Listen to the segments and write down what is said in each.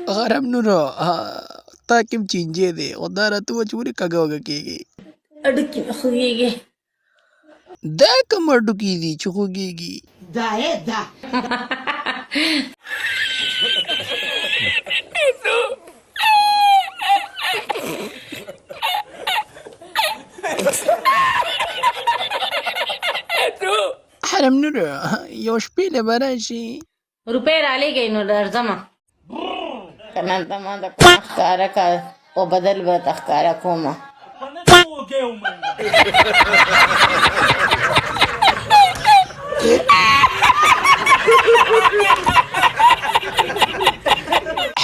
Haram Noor, ta kim chinje de, odara tu churi kaga waga kegi. Aduki khugege. Da kamar duki di chukugegi. Da. Haram Noor, یو شپې له براشي. روپے رالیږئ نو درځمه. کنه ته ما د کومه ښکاره کا او بدل به ته ښکاره کومه.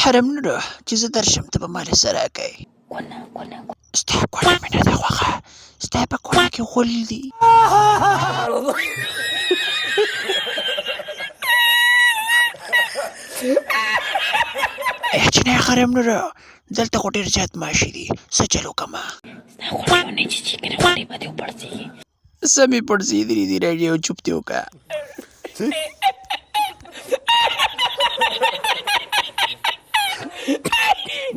حرم Noor چې زه درشم ته به ما له سره کوې. ستا کونه مې نه ده خوښه، ستا په کونه کې غول دي. جنۍ حرم Noor دلته خو ډېر زیات ماشي دي، څه چل وکړمه؟ ستا غوړې ونه چیچي کنه غوړې به دې وپړسېږي. سمې پړسېدلي دي، راډیو چوپ دې وکړه.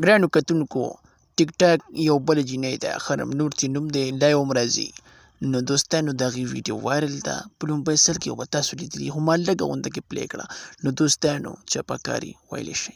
ګرانو کتونکو، ټیک ټاک یو بله جینۍ ده، حرم Noor چې نوم دی لا یې هم راځي. نو دوستانو د هغې ویډیو وایرل ده، په لومړي سر کې به تاسو لیدلي، خو ما لږه غونده کې پلی کړه. نو دوستانو چپه کاري ویلی شئ.